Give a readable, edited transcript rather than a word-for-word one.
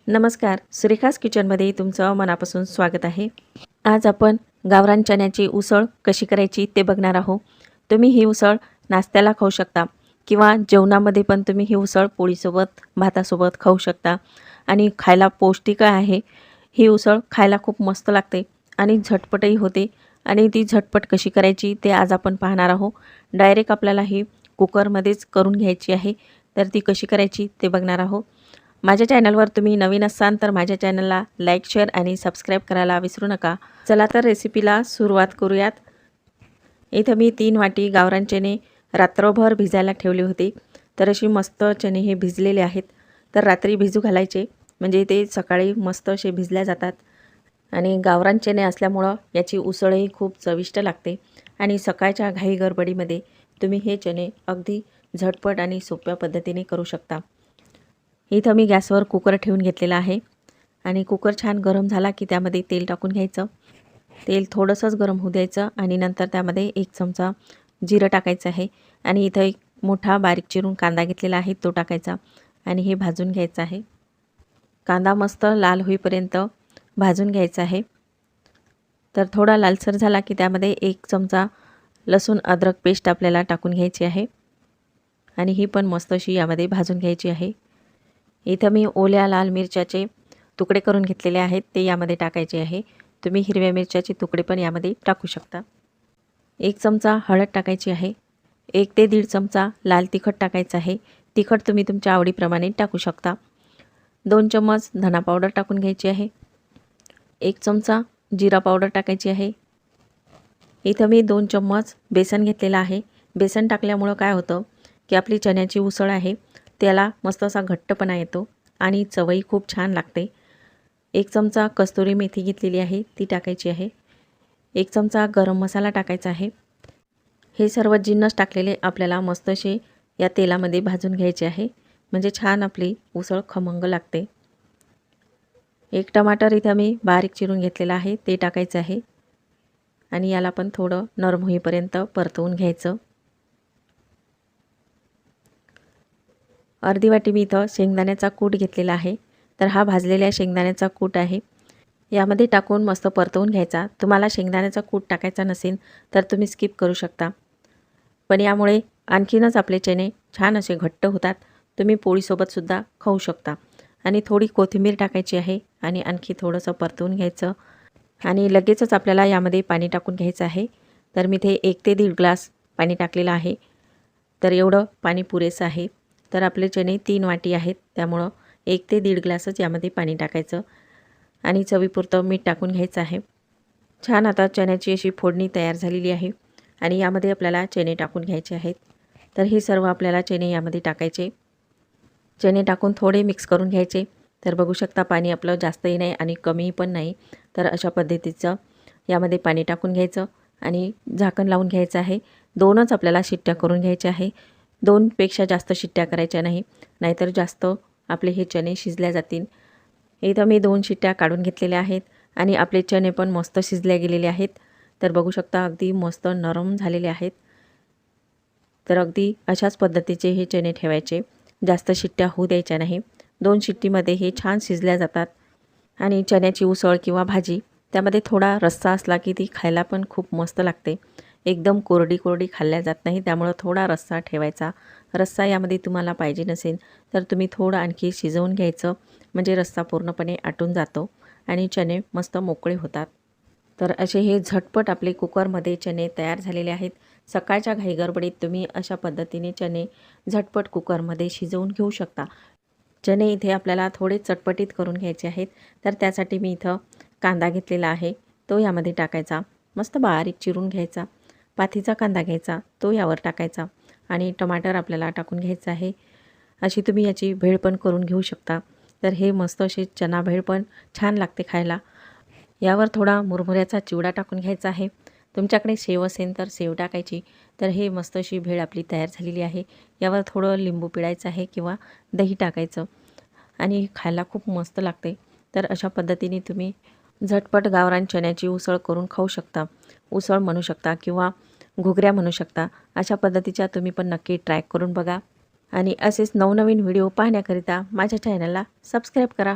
नमस्कार, सुरेखास किचनमध्ये तुमचं मनापासून स्वागत आहे। आज आपण गावरान चण्याची उसळ कशी करायची ते बघणार आहोत। तुम्ही ही उसळ नाश्त्याला खाऊ शकता किंवा जेवणामध्ये पण तुम्ही ही उसळ पोळीसोबत, भातासोबत खाऊ शकता आणि खायला पौष्टिक आहे। ही उसळ खायला खूप मस्त लागते आणि झटपटही होते आणि ती झटपट कशी करायची ते आज आपण पाहणार आहोत। डायरेक्ट आपल्याला ही कुकरमध्येच करून घ्यायची आहे, तर ती कशी करायची ते बघणार आहोत। माझ्या चॅनलवर तुम्ही नवीन असाल तर माझ्या चॅनलला लाईक, शेअर आणि सबस्क्राईब करायला विसरू नका। चला तर रेसिपीला सुरुवात करूयात। इथं मी 3 वाटी गावरान चणे रात्रभर भिजायला ठेवले होते। तर अशी मस्त चणे हे भिजलेले आहेत। तर रात्री भिजू घालायचे म्हणजे ते सकाळी मस्त असे भिजल्या जातात आणि गावरान चणे असल्यामुळं याची उसळही खूप चविष्ट लागते आणि सकाळच्या घाई गडबडीमध्ये तुम्ही हे चणे अगदी झटपट आणि सोप्या पद्धतीने करू शकता। इथं मी गॅसवर कुकर ठेवून घेतलेला आहे आणि कुकर छान गरम झाला की त्यामध्ये तेल टाकून घ्यायचं। तेल थोडंसंच गरम होऊ द्यायचं आणि नंतर त्यामध्ये 1 चमचा जिरं टाकायचं आहे आणि इथं एक मोठा बारीक चिरून कांदा घेतलेला आहे तो टाकायचा आणि हे भाजून घ्यायचं आहे। कांदा मस्त लाल होईपर्यंत भाजून घ्यायचा आहे। तर थोडा लालसर झाला की त्यामध्ये 1 चमचा लसूण अद्रक पेस्ट आपल्याला टाकून घ्यायची आहे आणि ही पण मस्त अशी यामध्ये भाजून घ्यायची आहे। इथं मी ओल्या लाल मिरच्याचे तुकडे करून घेतलेले आहेत ते यामध्ये टाकायचे आहे। तुम्ही हिरव्या मिरच्याचे तुकडे पण यामध्ये टाकू शकता। 1 चमचा हळद टाकायची आहे। 1 ते 1.5 चमचा लाल तिखट टाकायचं आहे। तिखट तुम्ही तुमच्या आवडीप्रमाणे टाकू शकता। 2 चम्मच धना पावडर टाकून घ्यायची आहे। 1 चमचा जिरा पावडर टाकायची आहे। इथं मी 2 चम्मच बेसन घेतलेला आहे। बेसन टाकल्यामुळं काय होतं की आपली चण्याची उसळ आहे त्याला मस्त असा घट्टपणा येतो आणि चवही खूप छान लागते। 1 चमचा कस्तुरी मेथी घेतलेली आहे ती टाकायची आहे। 1 चमचा गरम मसाला टाकायचा आहे। हे सर्व जिन्नस टाकलेले आपल्याला मस्त असे या तेलामध्ये भाजून घ्यायचे आहे म्हणजे छान आपली उसळ खमंग लागते। 1 टमाटर इथं मी बारीक चिरून घेतलेला आहे ते टाकायचं आहे आणि याला पण थोडं नरम होईपर्यंत परतवून घ्यायचं। अर्धी वाटी मी इथं शेंगदाण्याचा कूट घेतलेला आहे। तर हा भाजलेल्या शेंगदाण्याचा कूट आहे यामध्ये टाकून मस्त परतवून घ्यायचा। तुम्हाला शेंगदाण्याचा कूट टाकायचा नसेल तर तुम्ही स्किप करू शकता, पण यामुळे आणखीनच आपले चणे छान असे घट्ट होतात। तुम्ही पोळीसोबतसुद्धा खाऊ शकता आणि थोडी कोथिंबीर टाकायची आहे आणि आणखी थोडंसं परतवून घ्यायचं आणि लगेचच आपल्याला यामध्ये पाणी टाकून घ्यायचं आहे। तर मी इथे 1 ते 1.5 ग्लास पाणी टाकलेलं आहे। तर एवढं पाणी पुरेसं आहे। तर आपले चणे 3 वाटी आहेत त्यामुळं 1 ते 1.5 ग्लासच यामध्ये पाणी टाकायचं आणि चवीपुरतं मीठ टाकून घ्यायचं आहे। छान आता चण्याची अशी फोडणी तयार झालेली आहे आणि यामध्ये आपल्याला चणे टाकून घ्यायचे आहेत। तर हे सर्व आपल्याला चणे यामध्ये टाकायचे। चणे टाकून थोडे मिक्स करून घ्यायचे। तर बघू शकता पाणी आपलं जास्तही नाही आणि कमी पण नाही। तर अशा पद्धतीचं यामध्ये पाणी टाकून घ्यायचं आणि झाकण लावून घ्यायचं आहे। 2च आपल्याला शिट्ट्या करून घ्यायच्या आहे। 2 पेक्षा जास्त शिट्ट्या करायच्या नाही, नाहीतर जास्त आपले हे चणे शिजल्या जातील। इथं मी 2 शिट्ट्या काढून घेतलेल्या आहेत आणि आपले चणे पण मस्त शिजले गेलेले आहेत। तर बघू शकता अगदी मस्त नरम झालेले आहेत। तर अगदी अशाच पद्धतीचे हे चणे ठेवायचे, जास्त शिट्ट्या होऊ द्यायच्या नाही। 2 शिट्टीमध्ये हे छान शिजल्या जातात आणि चण्याची उसळ किंवा भाजी त्यामध्ये थोडा रस्सा असला की ती खायला पण खूप मस्त लागते। एकदम कोरडी कोरडी खाल्ल्या जात नाही, त्यामुळे थोडा रस्सा ठेवायचा। रस्सा यामध्ये तुम्हाला पाहिजे नसेल तर तुम्ही थोडं आणखी शिजवून घ्यायचं म्हणजे रस्सा पूर्णपणे आटून जातो आणि चणे मस्त मोकळे होतात। तर असे हे झटपट आपले कुकरमध्ये चणे तयार झालेले आहेत। सकाळच्या घाईगडबडीत तुम्ही अशा पद्धतीने चणे झटपट कुकरमध्ये शिजवून घेऊ शकता। चणे इथे आपल्याला थोडे चटपटीत करून घ्यायचे आहेत। तर त्यासाठी मी इथं कांदा घेतलेला आहे तो यामध्ये टाकायचा, मस्त बारीक चिरून घ्यायचा। पातीचा कांदा घ्यायचा तो यावर टाकायचा आणि टमाटर आपल्याला टाकून घ्यायचं आहे। अशी तुम्ही याची भेळ पण करून घेऊ शकता। तर हे मस्त अशी चना भेळ पण छान लागते खायला। यावर थोडा मुरमुऱ्याचा चिवडा टाकून घ्यायचा आहे। तुमच्याकडे सेव असेल तर सेव टाकायची। तर हे मस्त अशी भेळ आपली तयार झालेली आहे। यावर थोडं लिंबू पिळायचं आहे किंवा दही टाकायचं आणि खायला खूप मस्त लागते। तर अशा पद्धतीने तुम्ही झटपट गावरान चण्याची उसळ करून खाऊ शकता। उसळ म्हणू शकता किंवा घुगऱ्या म्हणू शकता। अशा पद्धतीच्या तुम्ही पण नक्की ट्राय करून बघा आणि असेच नवनवीन व्हिडिओ पाहण्याकरिता माझ्या चॅनलला सबस्क्राईब करा।